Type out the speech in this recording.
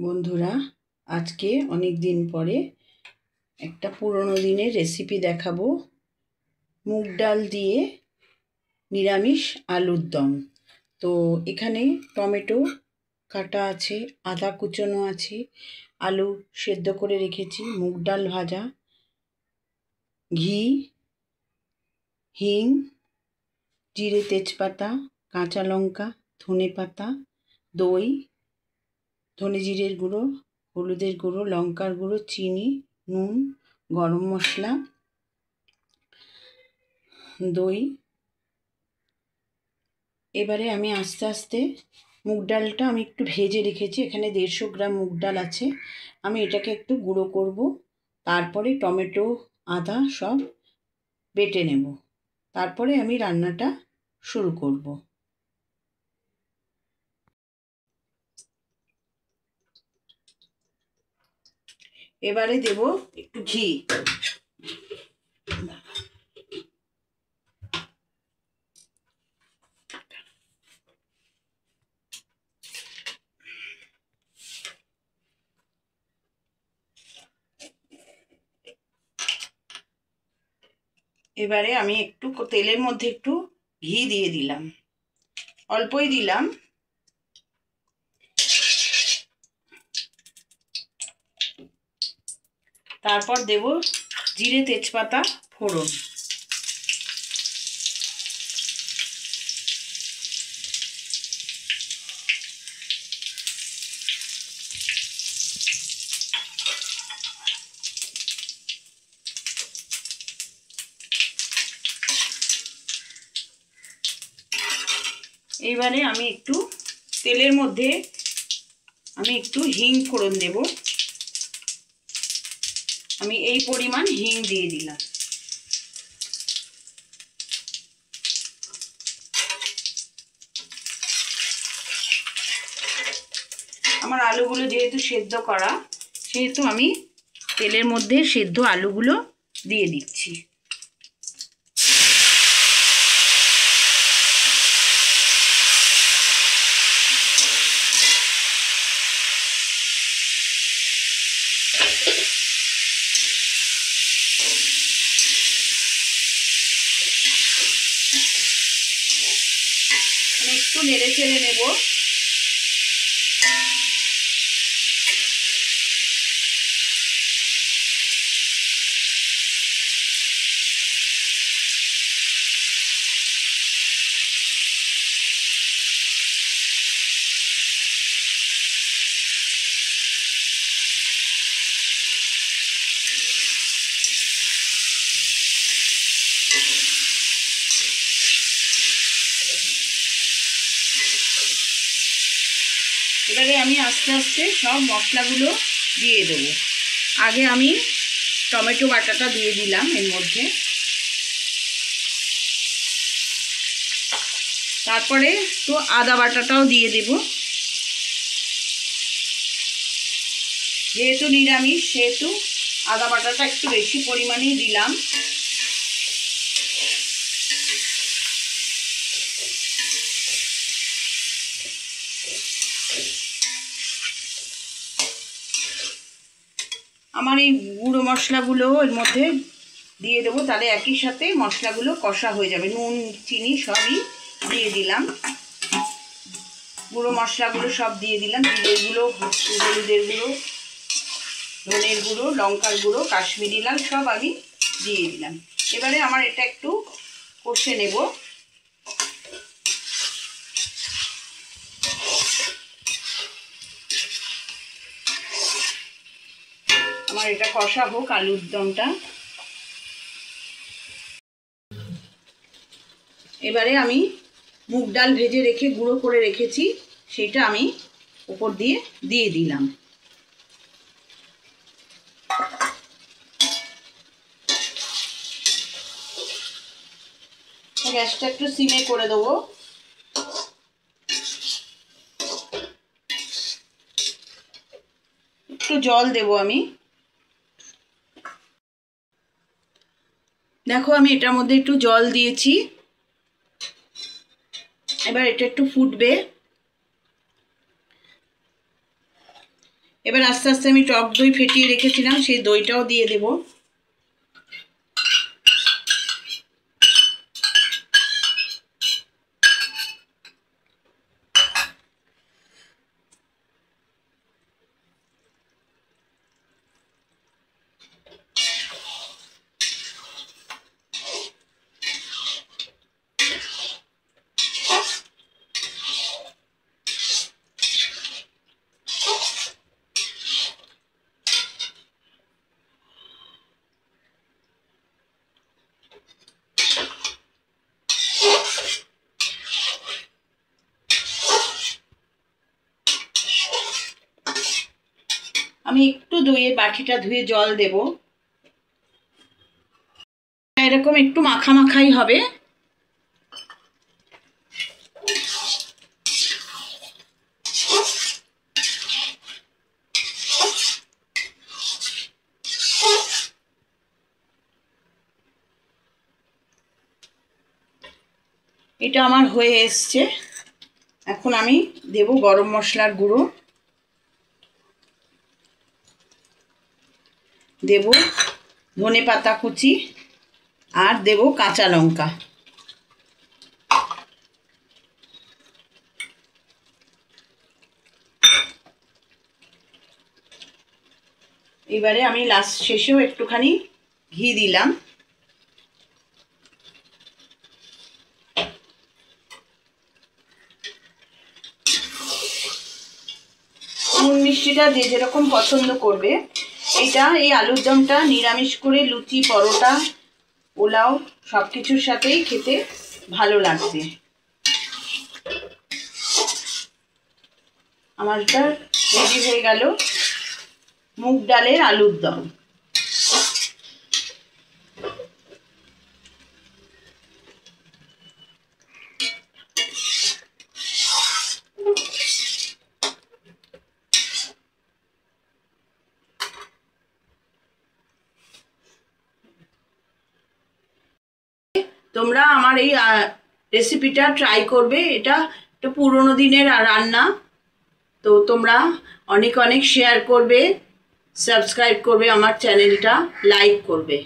বন্ধুরা, আজকে অনেক দিন পরে একটা পুরনো দিনের রেসিপি দেখাবো। মুগ ডাল দিয়ে নিরামিষ আলুর দম। তো এখানে টমেটো কাটা আছে, আদা কুচনো আছে, আলু সেদ্ধ করে রেখেছি, মুগ ডাল ভাজা, ঘি, হিং, জিরে তেজপাতা, কাঁচা লঙ্কা, ধনেপাতা, দই, ধনে জিরের গুঁড়ো, হলুদের গুঁড়ো, লঙ্কার গুঁড়ো, চিনি, নুন, গরম মশলা, দই। এবারে আমি আস্তে আস্তে মুগ ডালটা আমি একটু ভেজে রেখেছি, এখানে 150 গ্রাম মুগ ডাল আছে। আমি এটাকে একটু গুঁড়ো করব, তারপরে টমেটো আদা সব বেটে নেব, তারপরে আমি রান্নাটা শুরু করব। এবারে দেব একটু ঘি। এবারে আমি একটু তেলের মধ্যে একটু ঘি দিয়ে দিলাম, অল্পই দিলাম। তারপর দেব জিরে তেজপাতা ফোড়ন। এইবারে আমি একটু তেলের মধ্যে আমি একটু হিং ফোড়ন দেব। আমি এই পরিমাণ হিং দিয়ে দিলাম। আমার আলুগুলো যেহেতু সেদ্ধ করা, সেহেতু আমি তেলের মধ্যে সেদ্ধ আলুগুলো দিয়ে দিচ্ছি। আমি একটু নেড়ে চেড়ে নেব। এবারে আমি আস্তে আস্তে সব মশলাগুলো দিয়ে দেব। আগে আমি টমেটো বাটাটা দিয়ে দিলাম এর মধ্যে, তারপরে তো আদা বাটাটাও দিয়ে দেব। যেহেতু নিরামিষ সেহেতু আদা বাটাটা একটু বেশি পরিমাণেই দিলাম। আমার এই গুঁড়ো মশলাগুলো এর মধ্যে দিয়ে দেবো, তাহলে একই সাথে মশলাগুলো কষা হয়ে যাবে। নুন চিনি সবই দিয়ে দিলাম, গুঁড়ো মশলাগুলো সব দিয়ে দিলাম। জিরের গুঁড়ো, হলুদের গুঁড়ো, ধনের গুঁড়ো, লঙ্কার গুঁড়ো, কাশ্মীরি লাল সব আমি দিয়ে দিলাম। এবারে আমার এটা একটু কষে নেব। আমার এটা কষা হোক আলুর দমটা। এবারে আমি মুগ ডাল ভেজে রেখে গুঁড়ো করে রেখেছি, সেটা আমি উপর দিয়ে দিয়ে দিলাম। গ্যাসটা একটু সিমে করে দেবো। একটু জল দেবো আমি। দেখো আমি এটার মধ্যে একটু জল দিয়েছি। এবার এটা একটু ফুটবে। এবার আস্তে আস্তে আমি টক দই ফেটিয়ে রেখেছিলাম সেই দইটাও দিয়ে দেব। আমি একটু দইয়ের বাটিটা ধুয়ে জল দেব। এরকম একটু মাখা মাখাই হবে। এটা আমার হয়ে এসছে। এখন আমি দেব গরম মশলার গুঁড়ো, দেব ধনেপাতা কুচি, আর দেব কাঁচা লঙ্কা। এবারে আমি লাস্ট শেষেও একটুখানি ঘি দিলাম। নুন মিষ্টিটা যে যেরকম পছন্দ করবে। এই আলুর দমটা নিরামিষ করে লুচি, পরোটা, পোলাও সব কিছুর সাথেই খেতে ভালো লাগবে। আমারটা রেডি হয়ে গেল মুগ ডালের আলুর দম। তোমরা আমার এই রেসিপিটা ট্রাই করবে। এটা একটা পুরোনো দিনের রান্না, তো তোমরা অনেক অনেক শেয়ার করবে, সাবস্ক্রাইব করবে, আমার চ্যানেলটা লাইক করবে।